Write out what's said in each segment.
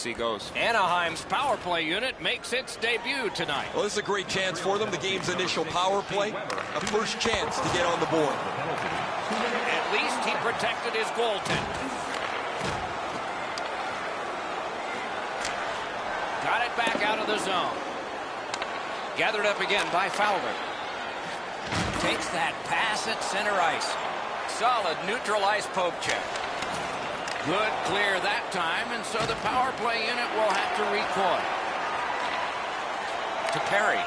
he goes. Anaheim's power play unit makes its debut tonight. Well, this is a great chance for them. The game's initial power play, a first chance to get on the board. At least he protected his goaltender. Got it back out of the zone. Gathered up again by Fowler. Takes that pass at center ice. Solid neutral ice poke check. Good clear that time, and so the power play unit will have to recoil. To Perry.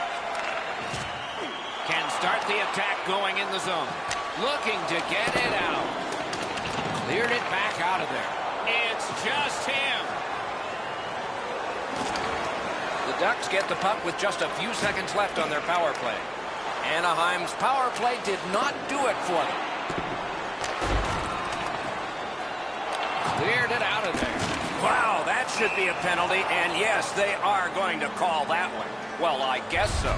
Can start the attack going in the zone. Looking to get it out. Cleared it back out of there. It's just him. The Ducks get the puck with just a few seconds left on their power play. Anaheim's power play did not do it for them. Cleared it out of there. Wow, that should be a penalty, and yes, they are going to call that one. Well, I guess so.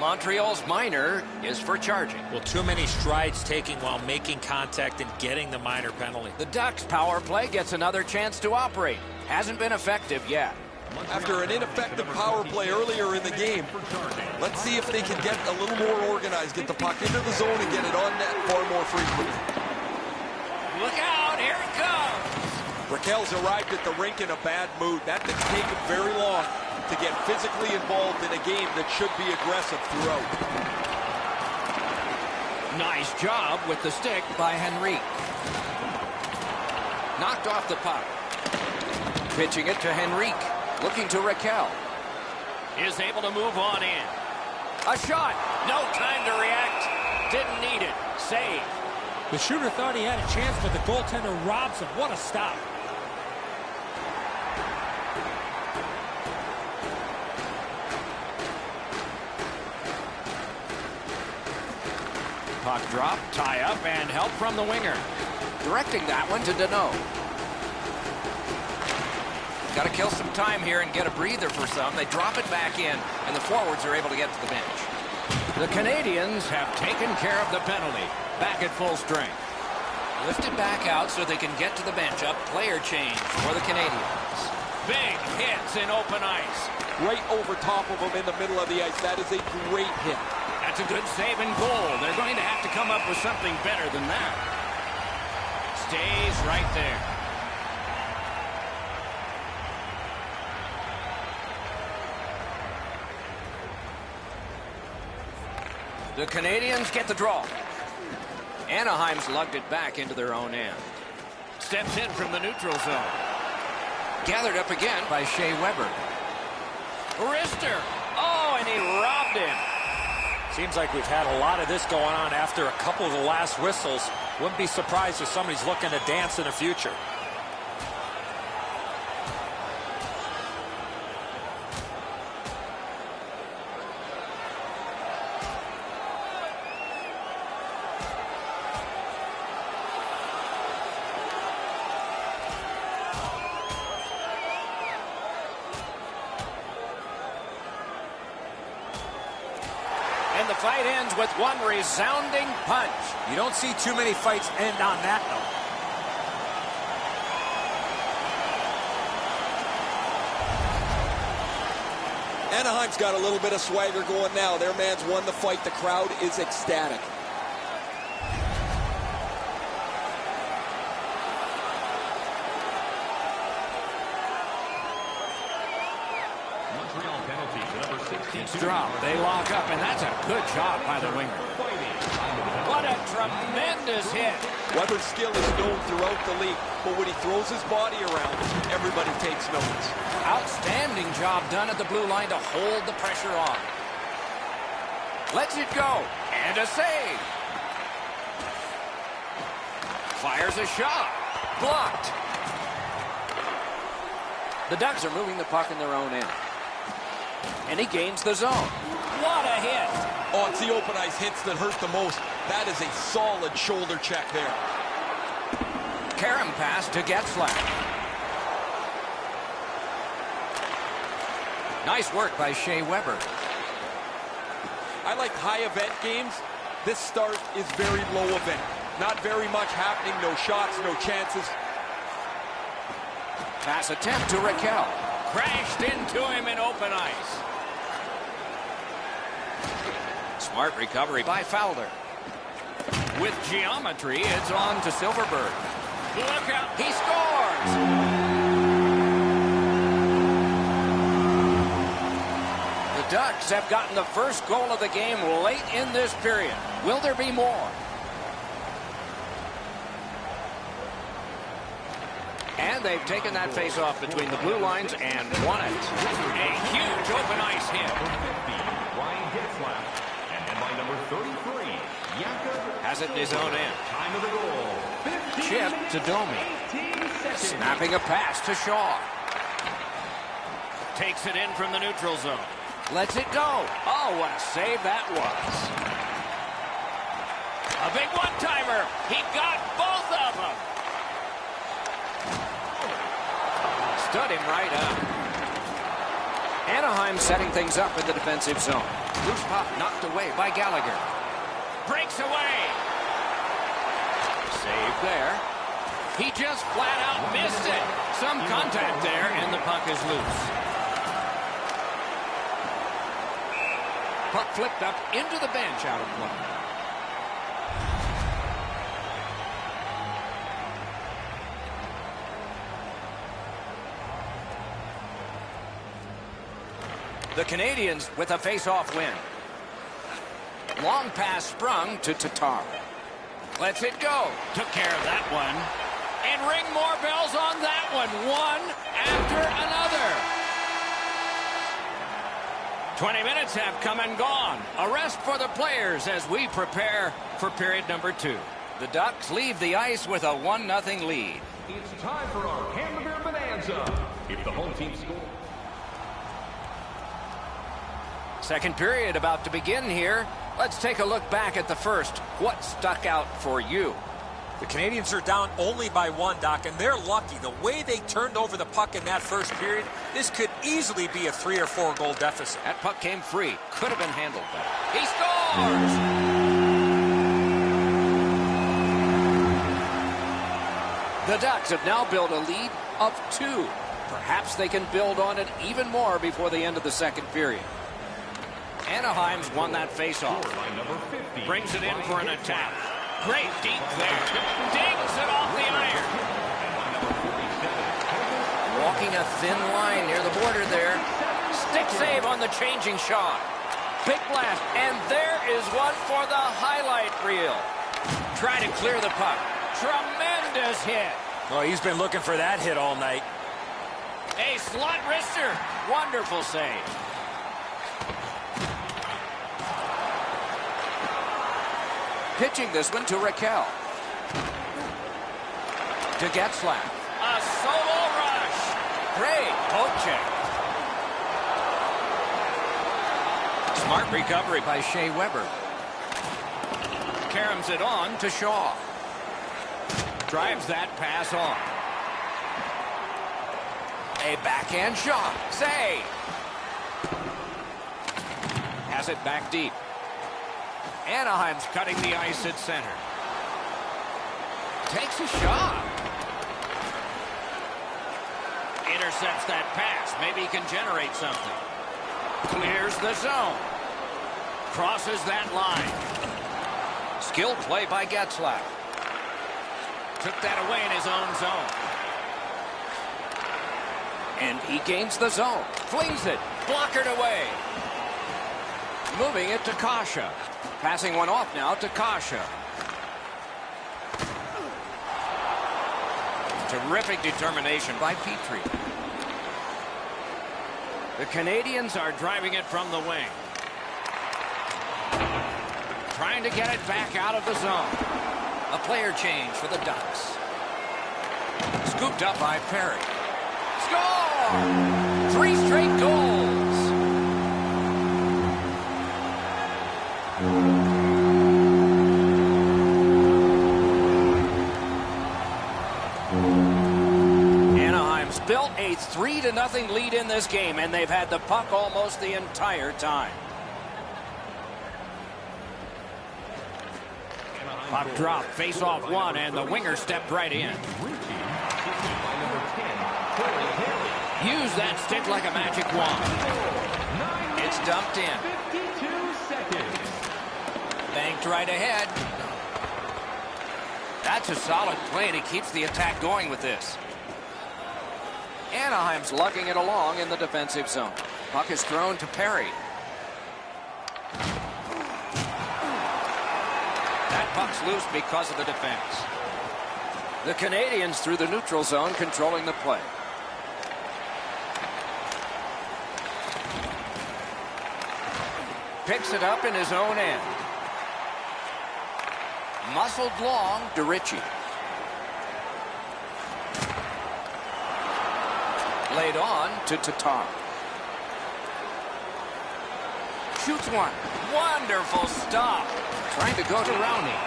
Montreal's minor is for charging. Well, too many strides taking while making contact and getting the minor penalty. The Ducks' power play gets another chance to operate. Hasn't been effective yet. After an ineffective power play earlier in the game, let's see if they can get a little more organized, get the puck into the zone and get it on net far more frequently. Look out, here it comes. Raquel's arrived at the rink in a bad mood. That didn't take him very long to get physically involved in a game that should be aggressive throughout. Nice job with the stick by Henrique. Knocked off the puck. Pitching it to Henrique. Looking to Raquel. Is able to move on in. A shot. No time to react. Didn't need it. Save. The shooter thought he had a chance, but the goaltender robs him. What a stop. Puck drop, tie up, and help from the winger. Directing that one to Deneau. Got to kill some time here and get a breather for some. They drop it back in, and the forwards are able to get to the bench. The Canadians have taken care of the penalty. Back at full strength. Lifted back out so they can get to the bench. A player change for the Canadians. Big hits in open ice. Right over top of him in the middle of the ice. That is a great hit. That's a good save and goal. They're going to have to come up with something better than that. Stays right there. The Canadians get the draw. Anaheim's lugged it back into their own end. Steps in from the neutral zone. Gathered up again by Shea Weber. Wrister. Oh, and he robbed him. Seems like we've had a lot of this going on after a couple of the last whistles. Wouldn't be surprised if somebody's looking to dance in the future. And the fight ends with one resounding punch. You don't see too many fights end on that note. Anaheim's got a little bit of swagger going now. Their man's won the fight. The crowd is ecstatic. It's dropped. They lock up, and that's a good job by the winger. What a tremendous hit. Weber's skill is known throughout the league, but when he throws his body around, everybody takes notice. Outstanding job done at the blue line to hold the pressure on. Lets it go, and a save. Fires a shot. Blocked. The Ducks are moving the puck in their own end. And he gains the zone. What a hit. Oh, it's the open ice hits that hurt the most. That is a solid shoulder check there. Karam pass to Getzlaff. Nice work by Shea Weber. I like high event games. This start is very low event. Not very much happening, no shots, no chances. Pass attempt to Raquel. Crashed into him in open ice. Smart recovery by Fowler. With geometry, it's on to Silverberg. Look out, he scores! The Ducks have gotten the first goal of the game late in this period. Will there be more? And they've taken that face-off between the blue lines and won it. A huge open ice hit. Number 33, has it in his own end. time of the goal. Chip to Domi. Snapping a pass to Shaw. Takes it in from the neutral zone. Lets it go. Oh, what a save that was. A big one-timer. He got both of them. Stood him right up. Anaheim setting things up in the defensive zone. Loose puck knocked away by Gallagher. Breaks away. Save there. He just flat out missed it. Some contact there, and the puck is loose. Puck flipped up into the bench out of play. The Canadians with a face-off win. Long pass sprung to Tatar. Lets it go. Took care of that one. And ring more bells on that one. One after another. 20 minutes have come and gone. A rest for the players as we prepare for period number 2. The Ducks leave the ice with a 1-0 lead. It's time for our hamburger bonanza. If the home team scores. Second period about to begin here. Let's take a look back at the first. What stuck out for you? The Canadians are down only by 1, Doc, and they're lucky. The way they turned over the puck in that first period, this could easily be a 3 or 4 goal deficit. That puck came free. Could have been handled better. He scores! The Ducks have now built a lead of 2. Perhaps they can build on it even more before the end of the second period. Anaheim's won that faceoff. Brings it in for an attack. Great deep there. Dings it off the iron. Walking a thin line near the border there. Stick save on the changing shot. Big blast, and there is one for the highlight reel. Try to clear the puck. Tremendous hit. Well, he's been looking for that hit all night. A slot wrister. Wonderful save. Pitching this one to Raquel. To Getzlaf. A solo rush. Great poke check. Smart recovery by Shea Weber. Caroms it on to Shaw. Drives that pass on. A backhand shot. Save. Has it back deep. Anaheim's cutting the ice at center. Takes a shot. Intercepts that pass. Maybe he can generate something. Clears the zone. Crosses that line. Skilled play by Getzlaf. Took that away in his own zone. And he gains the zone. Flings it. Blockered away. Moving it to Kasha. Passing one off now to Kasha. Terrific determination by Petrie. The Canadians are driving it from the wing. Trying to get it back out of the zone. A player change for the Ducks. Scooped up by Perry. Score! 3 straight goals. Anaheim's built a 3-0 lead in this game, and they've had the puck almost the entire time. Puck drop, face-off one, and the winger stepped right in. Use that stick like a magic wand. It's dumped in. 52 seconds. Banked right ahead. That's a solid play, and he keeps the attack going with this. Anaheim's lugging it along in the defensive zone. Puck is thrown to Perry. That puck's loose because of the defense. The Canadians through the neutral zone controlling the play. Picks it up in his own end. Muscled long to Ritchie. Laid on to Tatar. Shoots one. Wonderful stop. Trying to go to Rowney.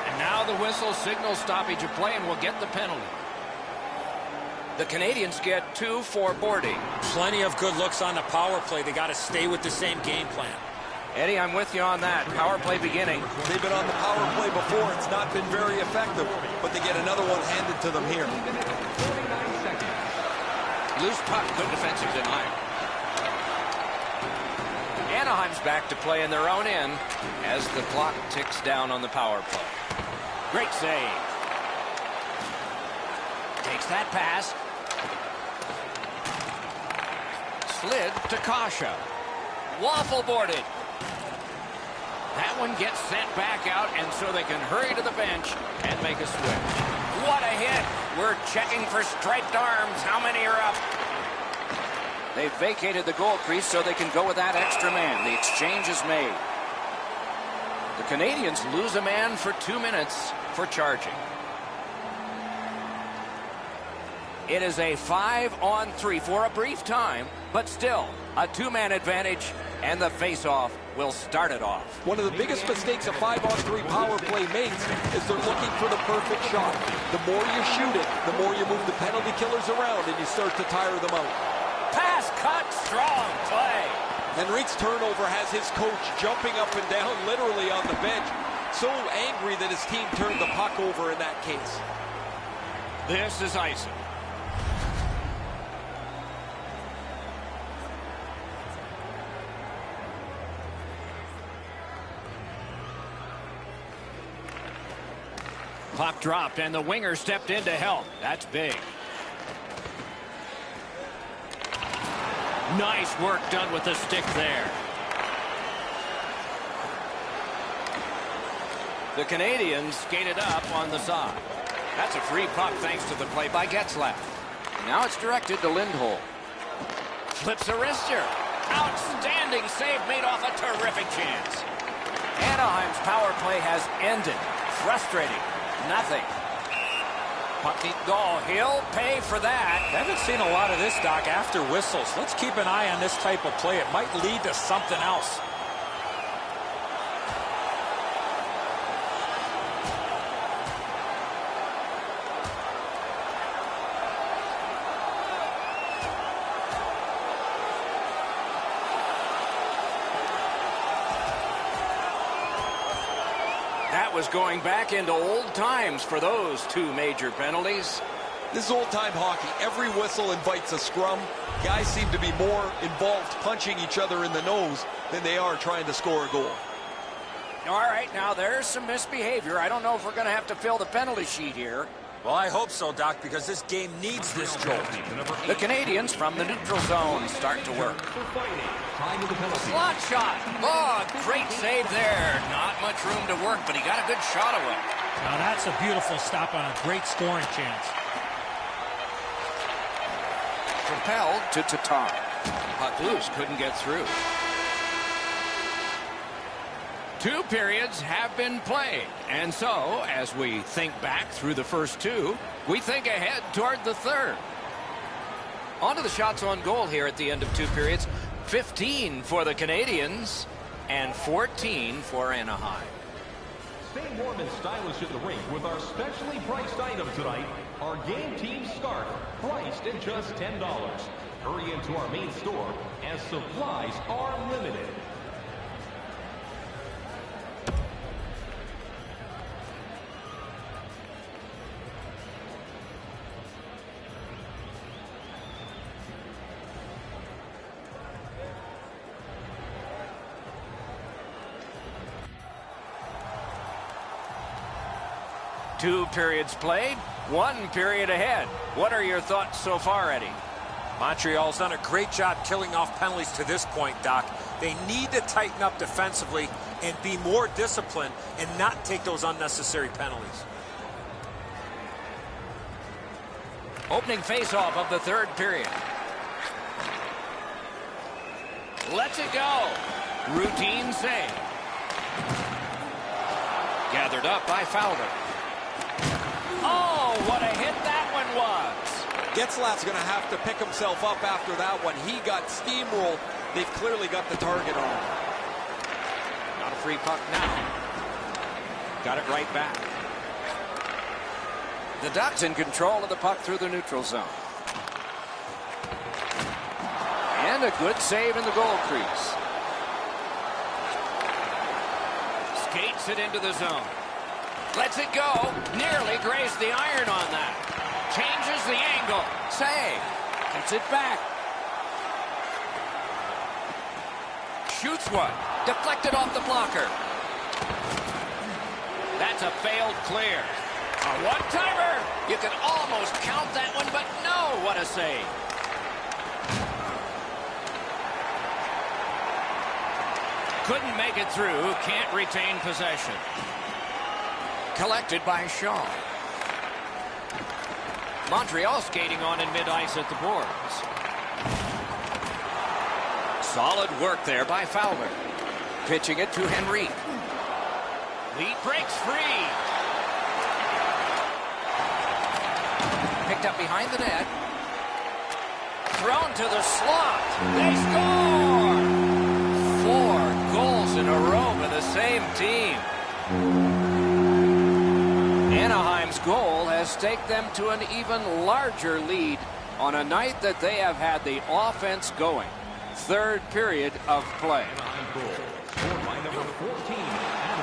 And now the whistle signals stoppage of play and will get the penalty. The Canadians get 2 for boarding. Plenty of good looks on the power play. They got to stay with the same game plan. Eddie, I'm with you on that. Power play beginning. They've been on the power play before. It's not been very effective, but they get another one handed to them here. Loose puck, good defensive denial. Anaheim's back to play in their own end as the clock ticks down on the power play. Great save. Takes that pass. Slid to Kasha. Waffle boarded. That one gets sent back out, and so they can hurry to the bench and make a switch. What a hit. We're checking for striped arms. How many are up? They've vacated the goal crease so they can go with that extra man. The exchange is made. The Canadians lose a man for 2 minutes for charging. It is a 5-on-3 for a brief time, but still a 2-man advantage, and the face-off will start it off. One of the biggest mistakes a 5-on-3 power play makes is they're looking for the perfect shot. The more you shoot it, the more you move the penalty killers around and you start to tire them out. Pass cut, strong play. Henrique's turnover has his coach jumping up and down literally on the bench. So angry that his team turned the puck over in that case. This is icing. Puck dropped, and the winger stepped in to help. That's big. Nice work done with the stick there. The Canadians skated up on the side. That's a free puck thanks to the play by Getzlaff. Now it's directed to Lindholm. Flips a wrister. Outstanding save made off a terrific chance. Anaheim's power play has ended. Frustrating. Nothing. Puck deep goal. He'll pay for that. Haven't seen a lot of this, Doc, after whistles. Let's keep an eye on this type of play. It might lead to something else. That was going back into old times for those 2 major penalties. This is old-time hockey. Every whistle invites a scrum. Guys seem to be more involved punching each other in the nose than they are trying to score a goal. All right, now there's some misbehavior. I don't know if we're going to have to fill the penalty sheet here. Well, I hope so, Doc, because this game needs this jolt. The Canadians from the neutral zone start to work. Slot shot. Oh, great save there. Not much room to work, but he got a good shot away. Now that's a beautiful stop on a great scoring chance. Propelled to Tatar. Puck loose, couldn't get through. 2 periods have been played, and so, as we think back through the first 2, we think ahead toward the third. On to the shots on goal here at the end of 2 periods. 15 for the Canadians and 14 for Anaheim. Stay warm and stylish at the rink with our specially priced item tonight, our Game Team Scarf, priced at just $10. Hurry into our main store as supplies are limited. 2 periods played, 1 period ahead. What are your thoughts so far, Eddie? Montreal's done a great job killing off penalties to this point, Doc. They need to tighten up defensively and be more disciplined and not take those unnecessary penalties. Opening faceoff of the 3rd period. Lets it go. Routine save. Gathered up by Fowler. Oh, what a hit that one was. Getzlaf's going to have to pick himself up after that one. He got steamrolled. They've clearly got the target on him. Not a free puck now. Got it right back. The Ducks in control of the puck through the neutral zone. And a good save in the goal crease. Skates it into the zone. Lets it go. Nearly grazed the iron on that. Changes the angle. Save. Gets it back. Shoots one. Deflected off the blocker. That's a failed clear. A one-timer. You can almost count that one, but no, what a save. Couldn't make it through. Can't retain possession. Collected by Shaw. Montreal skating on in mid-ice at the boards. Solid work there by Fowler. Pitching it to Henry. Lead breaks free. Picked up behind the net. Thrown to the slot. They score! 4 goals in a row for the same team. Anaheim's goal has staked them to an even larger lead on a night that they have had the offense going. 3rd period of play.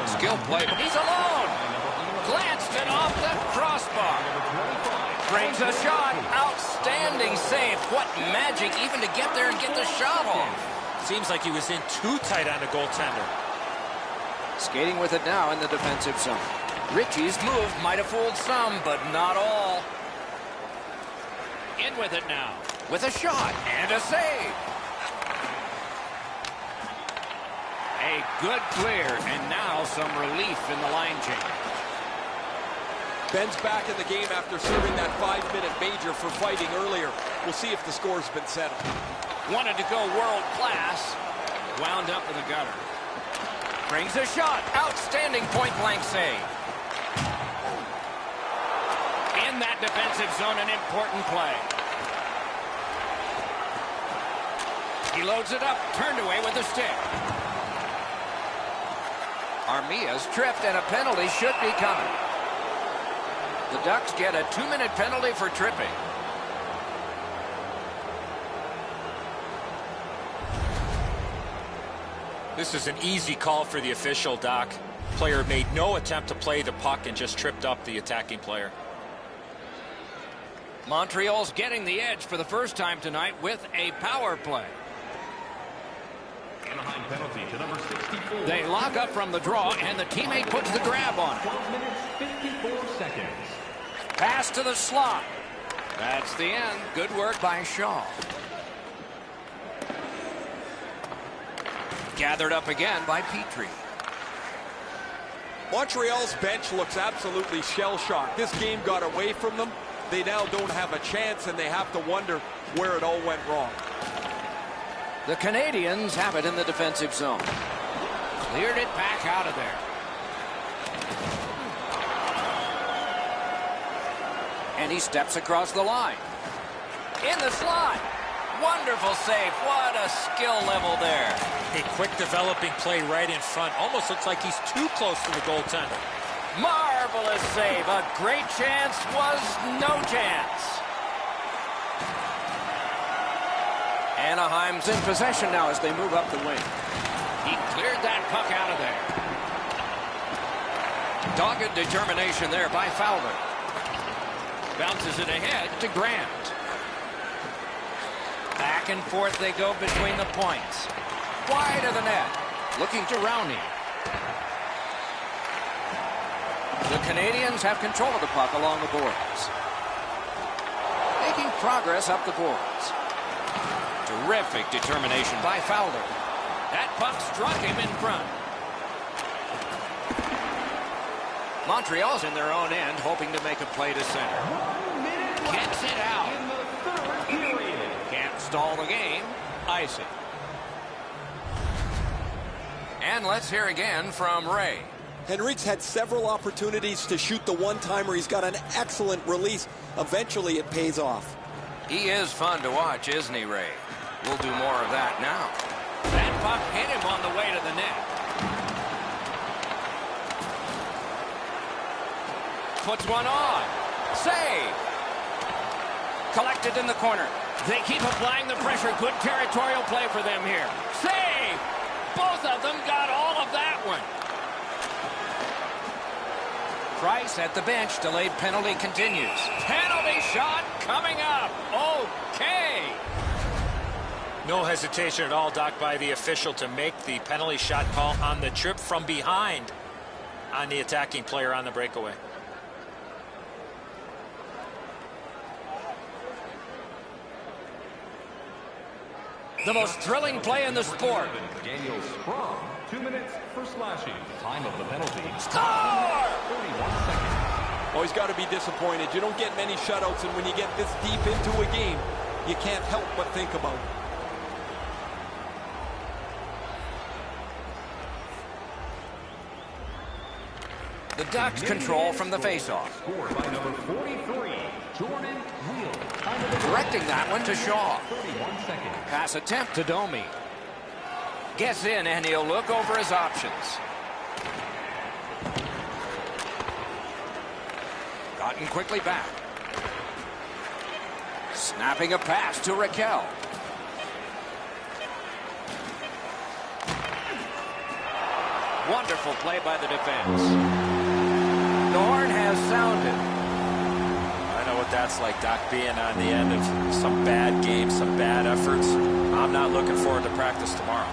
Skill play. He's alone. Glanced it off the crossbar. Brings a shot. Outstanding save. What magic even to get there and get the shot off. Seems like he was in too tight on the goaltender. Skating with it now in the defensive zone. Ritchie's move might have fooled some, but not all. In with it now. With a shot and a save. A good clear, and now some relief in the line change. Ben's back in the game after serving that 5-minute major for fighting earlier. We'll see if the score's been settled. Wanted to go world class. Wound up in the gutter. Brings a shot. Outstanding point-blank save. In that defensive zone, an important play. He loads it up. Turned away with the stick. Armia's tripped, and a penalty should be coming. The Ducks get a 2-minute penalty for tripping. This is an easy call for the official, Doc. Player made no attempt to play the puck and just tripped up the attacking player. Montreal's getting the edge for the first time tonight with a power play. Anaheim penalty to number 64. They lock up from the draw, and the teammate puts the grab on it. 12 minutes, 54 seconds. Pass to the slot. That's the end. Good work by Shaw. Gathered up again by Petrie. Montreal's bench looks absolutely shell-shocked. This game got away from them. They now don't have a chance, and they have to wonder where it all went wrong. The Canadians have it in the defensive zone. Cleared it back out of there. And he steps across the line. In the slot. Wonderful save. What a skill level there. A quick developing play right in front. Almost looks like he's too close to the goaltender. Marvelous save. A great chance was no chance. Anaheim's in possession now as they move up the wing. He cleared that puck out of there. Dogged determination there by Fowler. Bounces it ahead to Grant. Back and forth they go between the points. Wide of the net. Looking to Rowney. The Canadians have control of the puck along the boards. Making progress up the boards. Terrific determination by Fowler. That puck struck him in front. Montreal's in their own end, hoping to make a play to center. Gets it out. In the third period. Can't stall the game. Icing. And let's hear again from Ray. Henrique's had several opportunities to shoot the one-timer. He's got an excellent release. Eventually, it pays off. He is fun to watch, isn't he, Ray? We'll do more of that now. That puck hit him on the way to the net. Puts one on. Save. Collected in the corner. They keep applying the pressure. Good territorial play for them here. Save. Both of them got all of that one. Price at the bench. Delayed penalty continues. Penalty shot coming up. Okay. No hesitation at all, Doc, by the official to make the penalty shot call on the trip from behind on the attacking player on the breakaway. The most thrilling play in the sport. Daniel Sprong, 2 minutes for slashing. Time of the penalty. Score! 41 seconds. Oh, he's got to be disappointed. You don't get many shutouts, and when you get this deep into a game, you can't help but think about it. The Ducks control from the faceoff. Scored by number 43, Jordan Wheel. Directing that one to Shaw. 31 seconds. Pass attempt to Domi. Gets in, and he'll look over his options. Gotten quickly back. Snapping a pass to Raquel. Wonderful play by the defense. The horn has sounded. I know what that's like, Doc, being on the end of some bad games, some bad efforts. I'm not looking forward to practice tomorrow.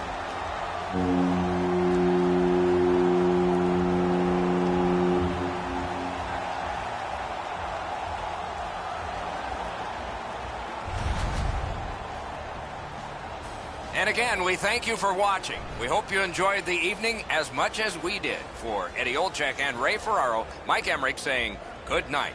And again, we thank you for watching. We hope you enjoyed the evening as much as we did. For Eddie Olczyk and Ray Ferraro, Mike Emmerich saying good night.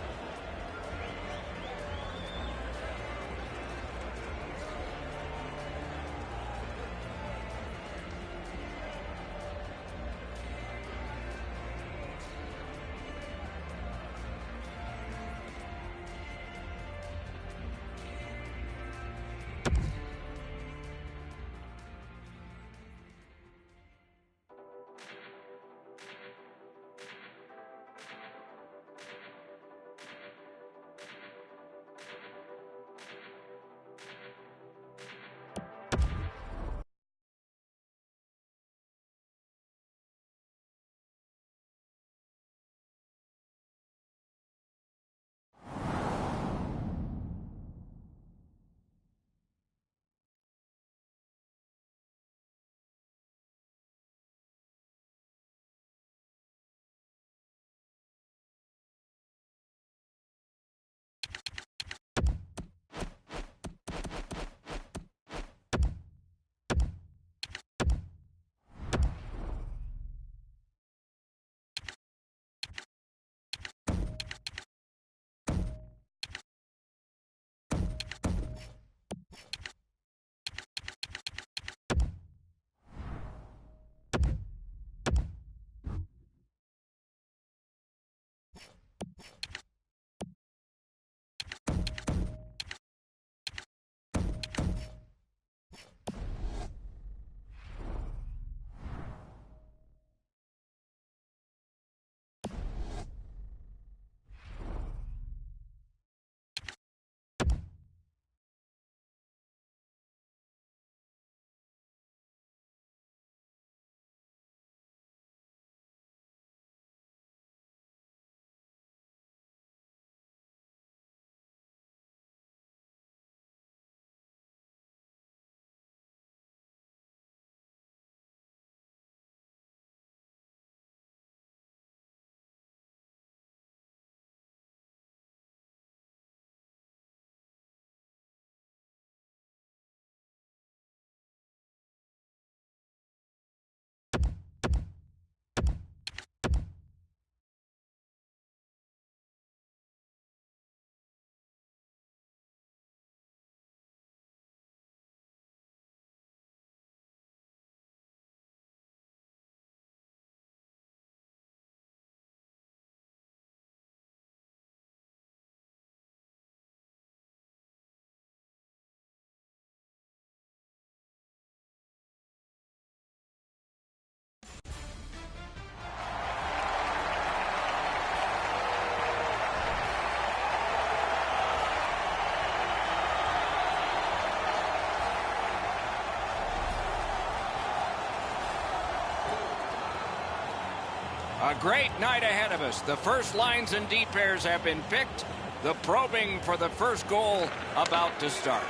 A great night ahead of us. The first lines and D pairs have been picked. The probing for the first goal about to start.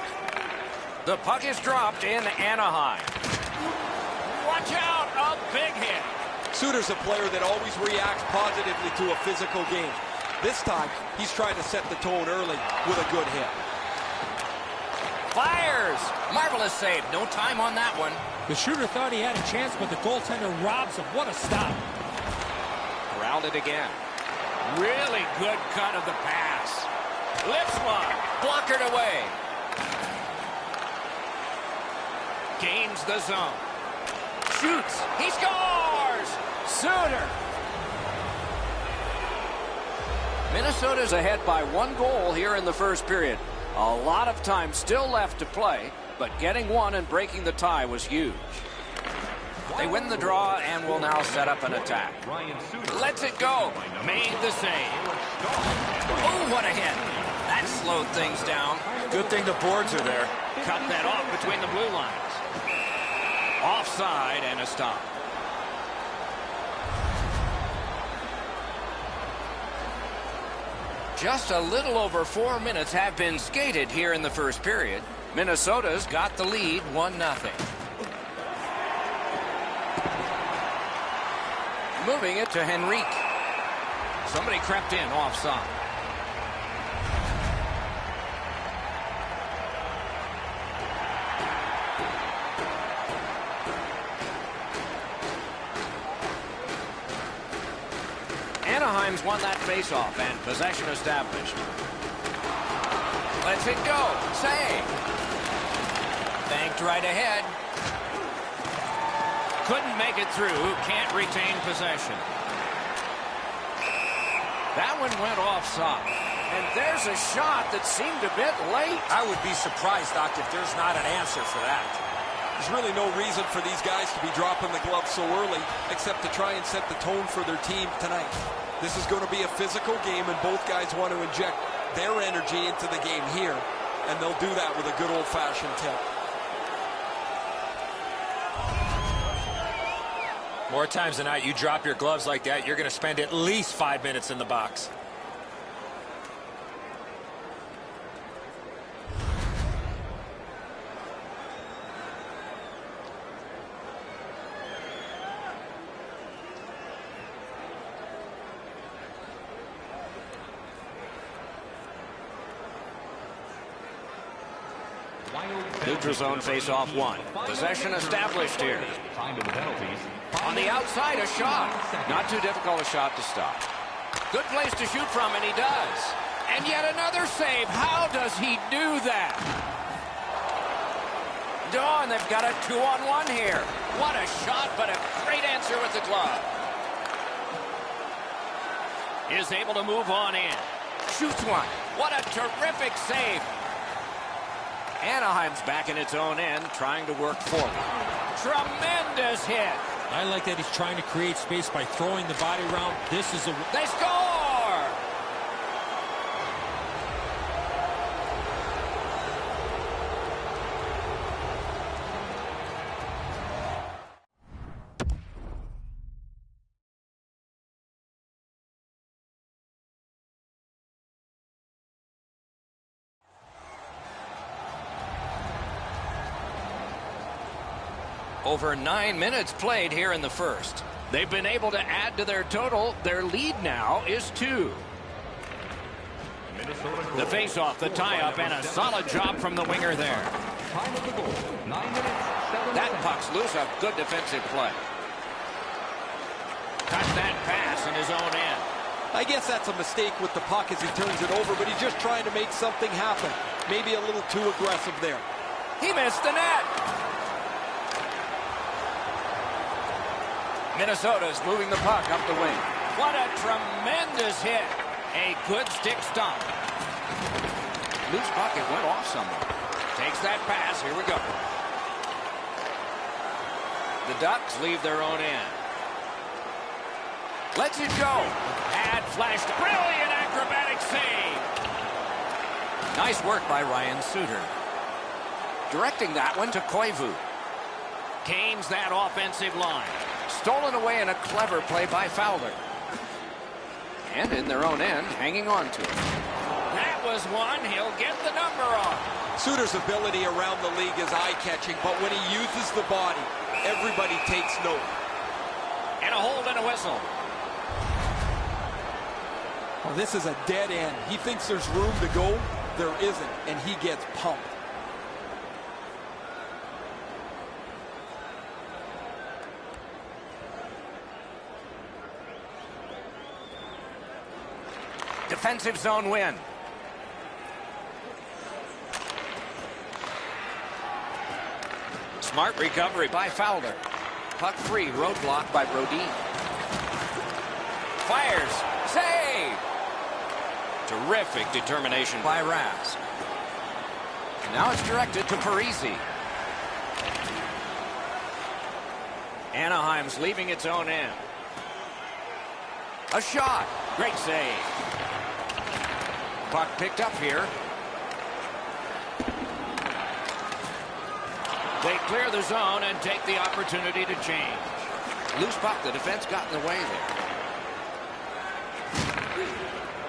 The puck is dropped in Anaheim. Watch out, a big hit. Suter's a player that always reacts positively to a physical game. This time, he's trying to set the tone early with a good hit. Fires! Marvelous save. No time on that one. The shooter thought he had a chance, but the goaltender robs him. What a stop. Corralled it again. Really good cut of the pass. Lifts one. Blockered away. Gains the zone. Shoots. He scores! Suter. Minnesota's ahead by 1 goal here in the first period. A lot of time still left to play, but getting one and breaking the tie was huge. They win the draw and will now set up an attack. Lets it go. Made the save. Oh, what a hit. That slowed things down. Good thing the boards are there. Cut that off between the blue lines. Offside and a stop. Just a little over 4 minutes have been skated here in the first period. Minnesota's got the lead 1-0. Moving it to Henrique. Somebody crept in offside. Anaheim's won that faceoff and possession established. Lets it go. Save. Banked right ahead. Couldn't make it through. Can't retain possession. That one went offside. And there's a shot that seemed a bit late. I would be surprised, Doc, if there's not an answer for that. There's really no reason for these guys to be dropping the gloves so early, except to try and set the tone for their team tonight. This is going to be a physical game, and both guys want to inject their energy into the game here, and they'll do that with a good old-fashioned tip. More times than not, you drop your gloves like that, you're going to spend at least 5 minutes in the box. Neutral zone face-off 1. Possession established here. On the outside, a shot. Not too difficult a shot to stop. Good place to shoot from, and he does. And yet another save. How does he do that? Dawn, they've got a 2-on-1 here. What a shot, but a great answer with the glove. Is able to move on in. Shoots one. What a terrific save. Anaheim's back in its own end, trying to work forward. Tremendous hit. I like that he's trying to create space by throwing the body around. This is a... They score! Over 9 minutes played here in the first. They've been able to add to their total. Their lead now is 2. The face-off, the tie-up, and a solid job from the winger there. That puck's loose. A good defensive play. Cut that pass in his own end. I guess that's a mistake with the puck as he turns it over, but he's just trying to make something happen. Maybe a little too aggressive there. He missed the net. Minnesota's moving the puck up the wing. What a tremendous hit. A good stick stomp. Loose puck, it went off somewhere. Takes that pass. Here we go. The Ducks leave their own end. Lets it go. Pad flashed. Brilliant acrobatic save. Nice work by Ryan Suter. Directing that one to Koivu. Gains that offensive line. Stolen away in a clever play by Fowler. And in their own end, hanging on to it. That was one. He'll get the number on. Suter's ability around the league is eye-catching, but when he uses the body, everybody takes note. And a hold and a whistle. Well, this is a dead end. He thinks there's room to go. There isn't, and he gets pumped. Defensive zone win. Smart recovery by Fowler. Puck free, roadblock by Brodin. Fires, save! Terrific determination by Rask. Now it's directed to Parisi. Anaheim's leaving its own end. A shot, great save. Puck picked up here. They clear the zone and take the opportunity to change. Loose puck, the defense got in the way there.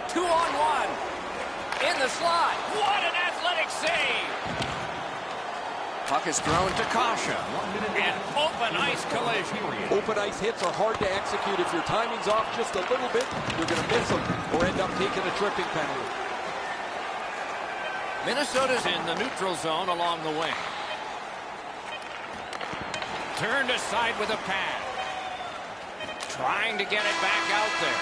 2-on-1. In the slot. What an athletic save. Puck is thrown to Kasha. An open ice collision. Open ice hits are hard to execute. If your timing's off just a little bit, you're going to miss them or end up taking a tripping penalty. Minnesota's in the neutral zone along the wing. Turned aside with a pad. Trying to get it back out there.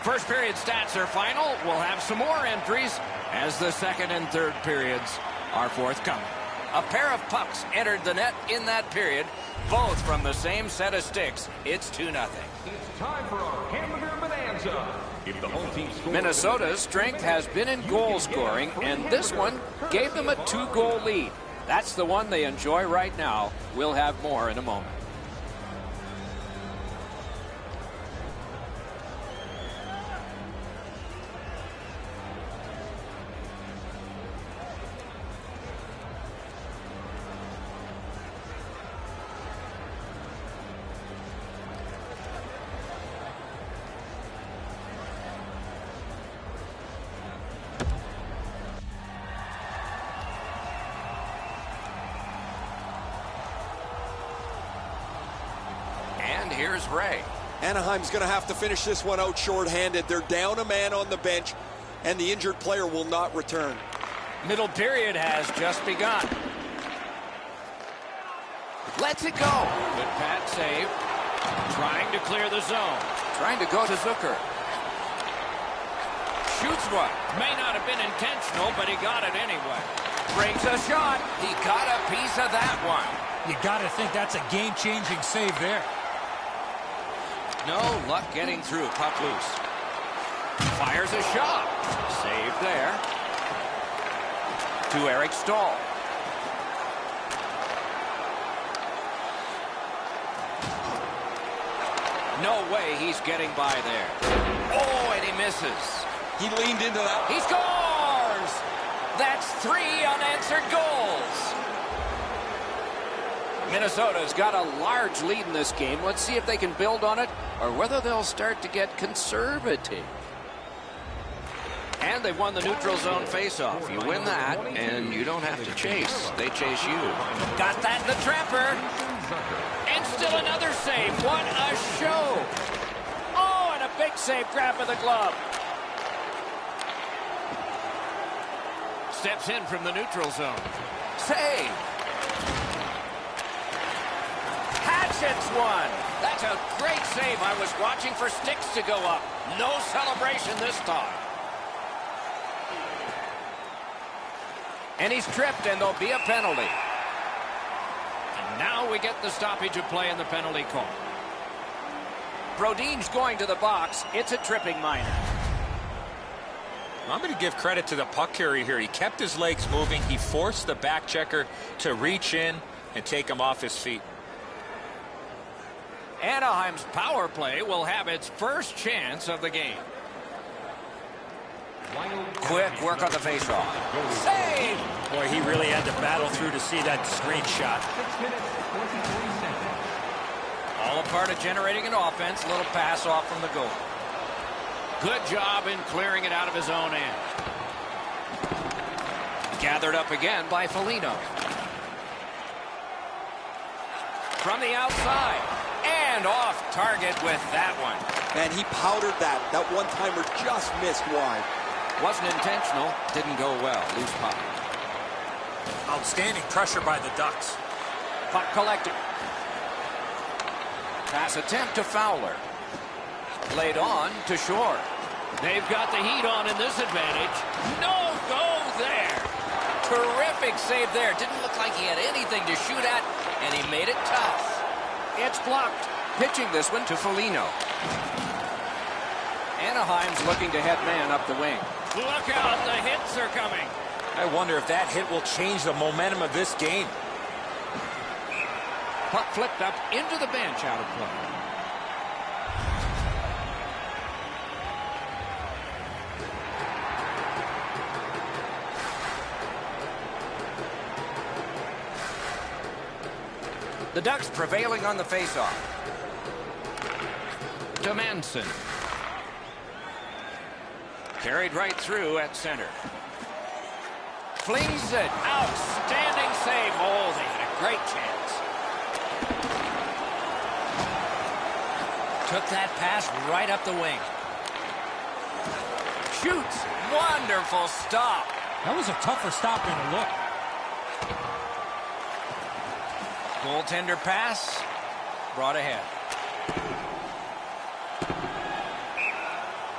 First period stats are final. We'll have some more entries as the second and third periods are forthcoming. A pair of pucks entered the net in that period, both from the same set of sticks. It's 2-0. It's time for our hamburger bonanza. If the home team scores, Minnesota's strength has been in goal scoring, and this one gave them a 2-goal lead. That's the one they enjoy right now. We'll have more in a moment. Here's Ray. Anaheim's going to have to finish this one out shorthanded. They're down a man on the bench, and the injured player will not return. Middle period has just begun. Lets it go. Good pad save. Trying to clear the zone. Trying to go to Zucker. Shoots one. May not have been intentional, but he got it anyway. Brings a shot. He got a piece of that one. You got to think that's a game-changing save there. No luck getting through. Puck loose. Fires a shot. Saved there. To Eric Stahl. No way he's getting by there. Oh, and he misses. He leaned into that. He scores! That's 3 unanswered goals. Minnesota's got a large lead in this game. Let's see if they can build on it or whether they'll start to get conservative. And they've won the neutral zone faceoff. You win that, and you don't have to chase. They chase you. Got that in the trapper. And still another save. What a show. Oh, and a big save grab of the glove. Steps in from the neutral zone. Save. Hatchets one. That's a great save. I was watching for sticks to go up. No celebration this time. And he's tripped, and there'll be a penalty. And now we get the stoppage of play in the penalty call. Brodin's going to the box. It's a tripping minor. I'm going to give credit to the puck carrier here. He kept his legs moving. He forced the back checker to reach in and take him off his feet. Anaheim's power play will have its first chance of the game. Quick work on the faceoff. Save! Boy, he really had to battle through to see that screen shot. 6 minutes, 23 seconds. All a part of generating an offense. A little pass off from the goal. Good job in clearing it out of his own end. Gathered up again by Foligno. From the outside. And off target with that one. And he powdered that. That one-timer just missed wide. Wasn't intentional. Didn't go well. Loose puck. Outstanding pressure by the Ducks. Puck collected. Pass attempt to Fowler. Played on to Shore. They've got the heat on in this advantage. No go there. Terrific save there. Didn't look like he had anything to shoot at, and he made it tough. It's blocked. Pitching this one to Foligno. Anaheim's looking to head man up the wing. Look out, the hits are coming. I wonder if that hit will change the momentum of this game. Puck flipped up into the bench, out of play. The Ducks prevailing on the faceoff. To Manson. Carried right through at center. Flings it. Outstanding save. Oh, they had a great chance. Took that pass right up the wing. Shoots. Wonderful stop. That was a tougher stop than it looked. Goaltender pass. Brought ahead.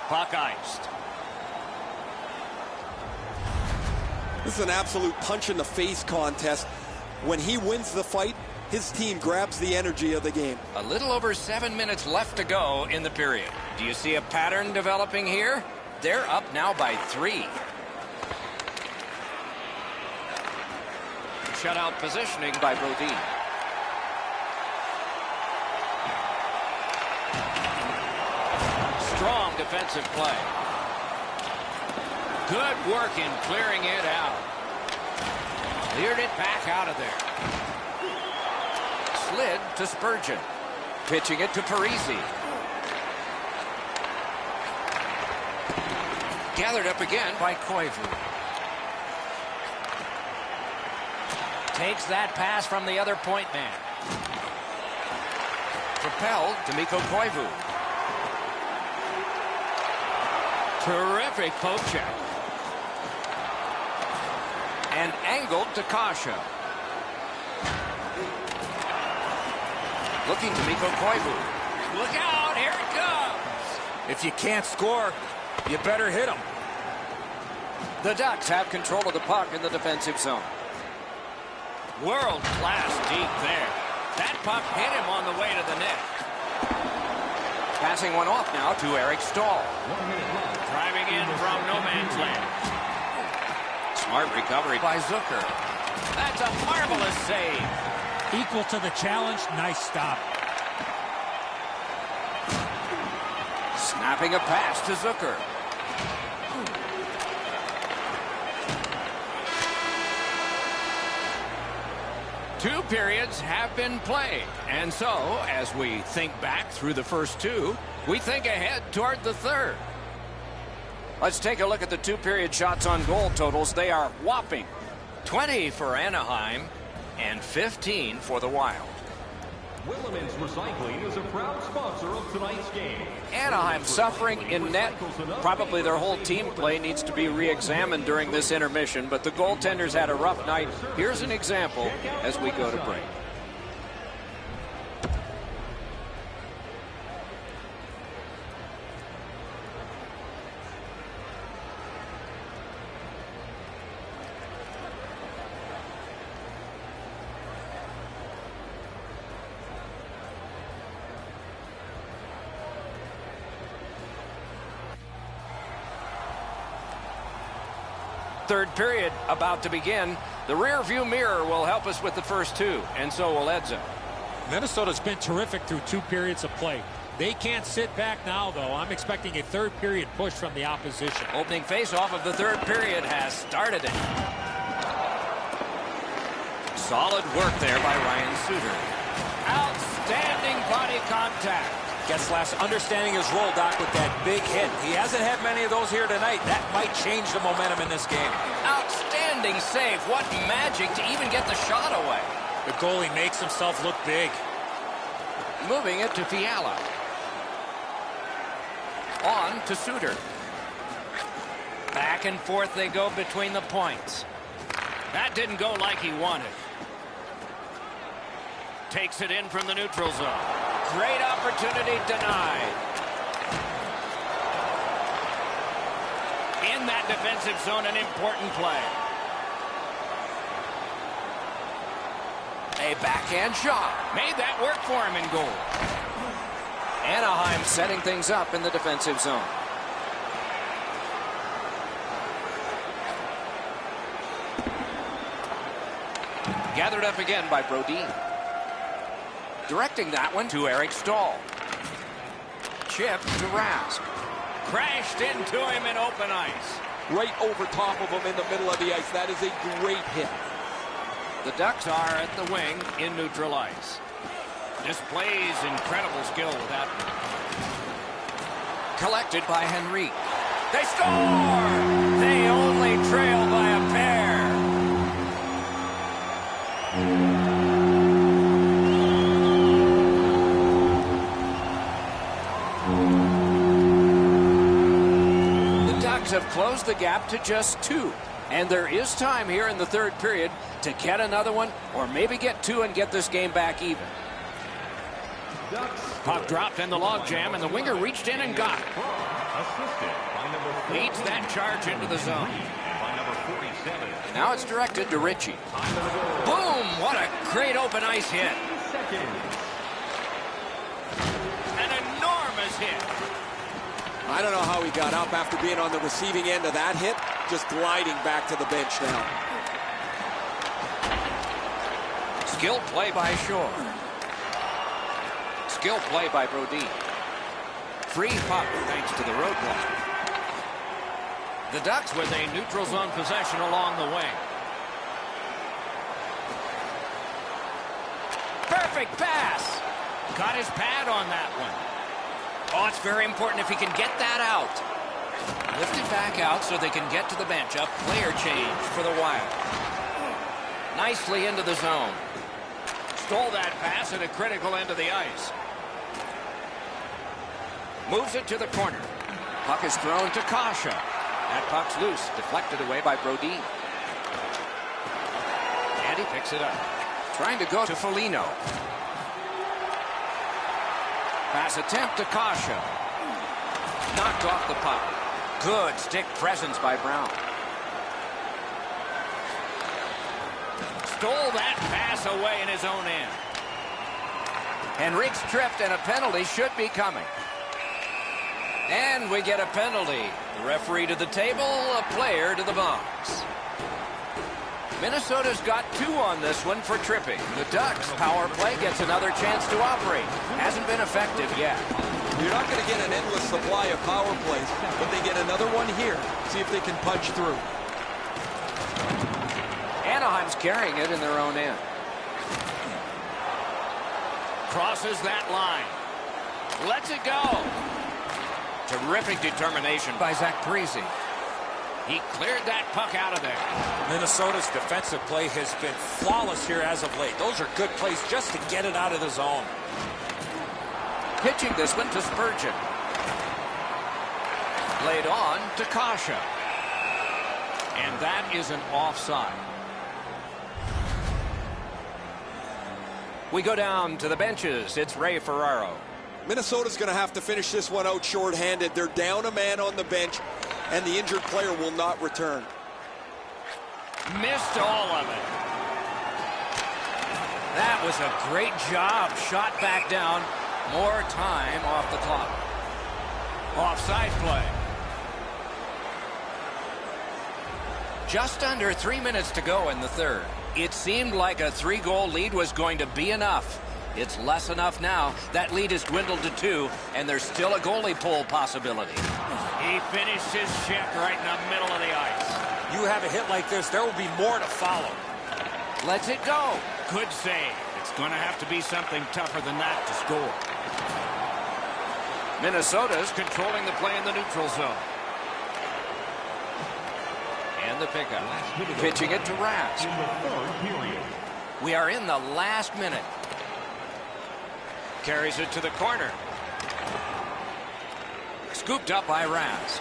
Puck iced. This is an absolute punch-in-the-face contest. When he wins the fight, his team grabs the energy of the game. A little over 7 minutes left to go in the period. Do you see a pattern developing here? They're up now by 3. Shutout positioning by Brodin. Strong defensive play. Good work in clearing it out. Cleared it back out of there. Slid to Spurgeon. Pitching it to Parisi. Gathered up again by Koivu. Takes that pass from the other point man. Propelled to Mikko Koivu. Terrific poke check. And angled to Kasha. Looking to Mikko Koivu. Look out, here it comes. If you can't score, you better hit them. The Ducks have control of the puck in the defensive zone. World class deep there. That puck hit him on the way to the net. Passing one off now to Eric Stahl. Driving in from no man's land. Smart recovery by Zucker. That's a marvelous save. Equal to the challenge. Nice stop. Snapping a pass to Zucker. Two periods have been played. And so, as we think back through the first two, we think ahead toward the third. Let's take a look at the two-period shots on goal totals. They are whopping 20 for Anaheim and 15 for the Wild. Willemans Recycling is a proud sponsor of tonight's game. Anaheim suffering in net. Probably their whole team play needs to be re-examined during this intermission, but the goaltenders had a rough night. Here's an example as we go to break. Third period about to begin. The rear view mirror will help us with the first two, and so will Edzo. Minnesota's been terrific through 2 periods of play. They can't sit back now, though. I'm expecting a third period push from the opposition. Opening faceoff of the third period has started it. Solid work there by Ryan Suter. Outstanding body contact. Getzlaf's understanding his role, Doc, with that big hit. He hasn't had many of those here tonight. That might change the momentum in this game. Outstanding save. What magic to even get the shot away. The goalie makes himself look big. Moving it to Fiala. On to Suter. Back and forth they go between the points. That didn't go like he wanted. Takes it in from the neutral zone. Great opportunity denied. In that defensive zone, an important play. A backhand shot. Made that work for him in goal. Anaheim setting things up in the defensive zone. Gathered up again by Brodin. Directing that one to Eric Stahl. Chip to Rask. Crashed into him in open ice. Right over top of him in the middle of the ice. That is a great hit. The Ducks are at the wing in neutral ice. Displays incredible skill with that one. Collected by Henrique. They score! They only trail by a pair. The Ducks have closed the gap to just 2. And there is time here in the third period to get another one or maybe get 2 and get this game back even. Puck dropped in the logjam, and the winger reached in and got it. Leads that charge into the zone. Now it's directed to Ritchie. Boom! What a great open ice hit. An enormous hit. I don't know how he got up after being on the receiving end of that hit. Just gliding back to the bench now. Skilled play by Shore. Skill play by Brodin. Free puck thanks to the roadblock. The Ducks with a neutral zone possession along the wing. Perfect pass. Got his pad on that one. Oh, it's very important if he can get that out. Lift it back out so they can get to the bench. A player change for the Wild. Nicely into the zone. Stole that pass at a critical end of the ice. Moves it to the corner. Puck is thrown to Kasha. That puck's loose. Deflected away by Brodin. And he picks it up. Trying to go to Foligno. Pass attempt to Kasha. Knocked off the puck. Good stick presence by Brown. Stole that pass away in his own end. Henrique's tripped and a penalty should be coming. And we get a penalty. The referee to the table, a player to the box. Minnesota's got 2 on this one for tripping. The Ducks power play gets another chance to operate. Hasn't been effective yet. You're not going to get an endless supply of power plays, but they get another one here. See if they can punch through. Anaheim's carrying it in their own end. Crosses that line. Lets it go. Terrific determination by Zach Parise. He cleared that puck out of there. Minnesota's defensive play has been flawless here as of late. Those are good plays just to get it out of the zone. Pitching this one to Spurgeon. Played on to Kasha. And that is an offside. We go down to the benches. It's Ray Ferraro. Minnesota's going to have to finish this one out shorthanded. They're down a man on the bench, and the injured player will not return. Missed all of it. That was a great job. Shot back down. More time off the clock. Offside play. Just under 3 minutes to go in the third. It seemed like a 3-goal lead was going to be enough. It's less enough now. That lead has dwindled to 2, and there's still a goalie pull possibility. He finished his shift right in the middle of the ice. You have a hit like this, there will be more to follow. Lets it go. Good save. It's going to have to be something tougher than that to score. Minnesota's controlling the play in the neutral zone. And the pickup. Pitching it to Raz. In the third period. We are in the last minute. Carries it to the corner. Scooped up by Raz.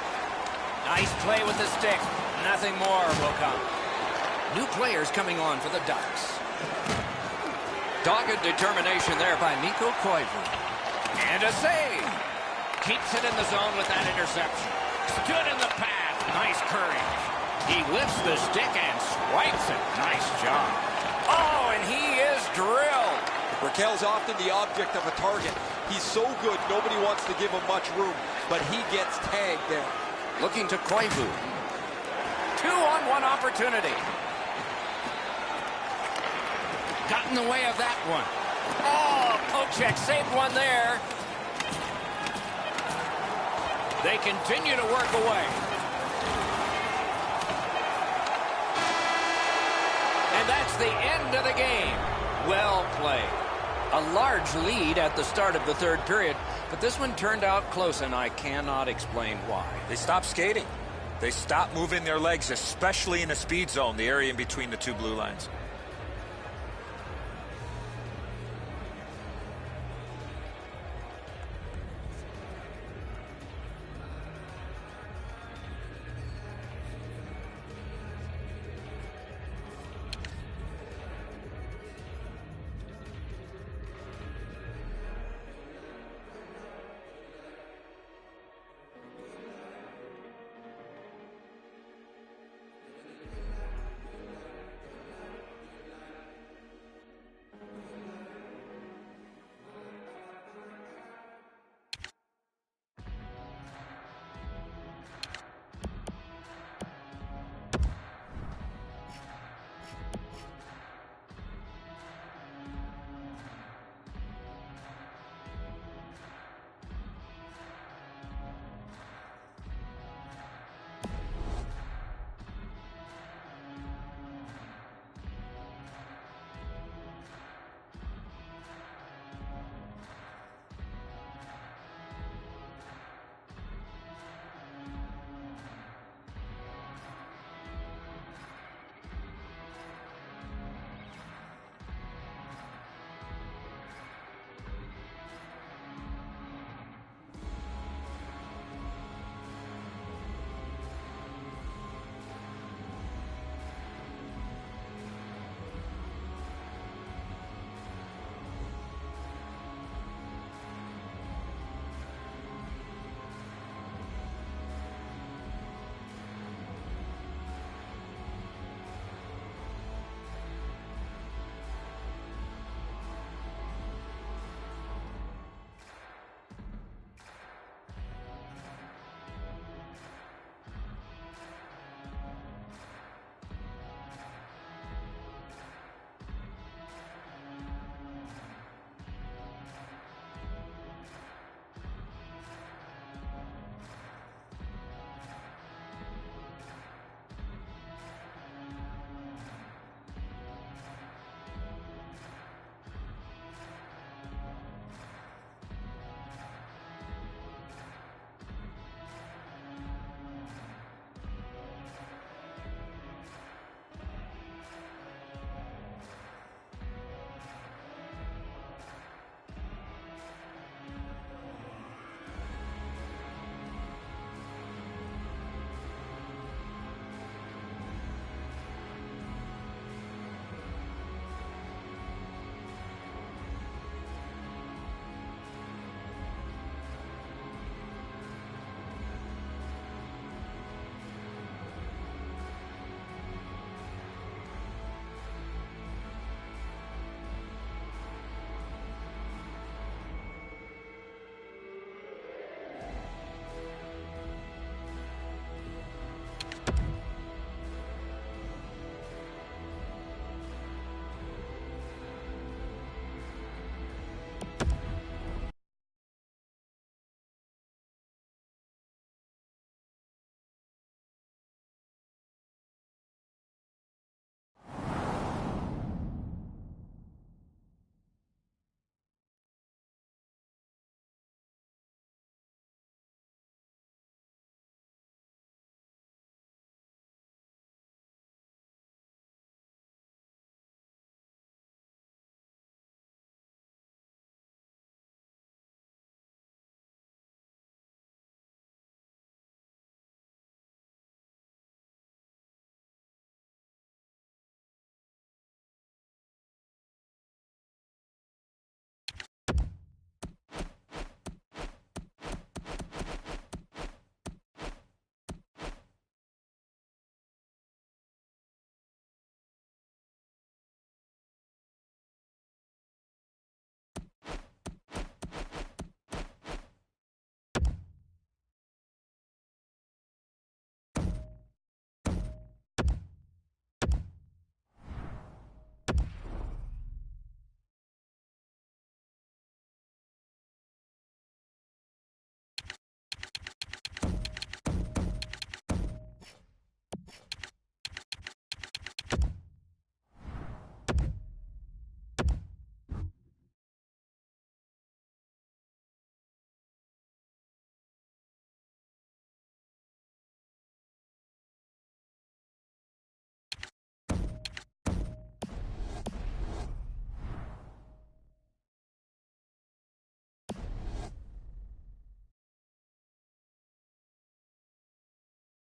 Nice play with the stick. Nothing more will come. New players coming on for the Ducks. Dogged determination there by Mikko Koivu. And a save. Keeps it in the zone with that interception. Stood in the path. Nice courage. He lifts the stick and swipes it. Nice job. Oh, and he is drilled. Raquel's often the object of a target. He's so good, nobody wants to give him much room, but he gets tagged there. Looking to Koivu. 2-on-1 opportunity. Got in the way of that one. Oh, Pocek saved one there. They continue to work away. And that's the end of the game. Well played. A large lead at the start of the third period, but this one turned out close, and I cannot explain why. They stopped skating. They stopped moving their legs, especially in the speed zone, the area in between the two blue lines.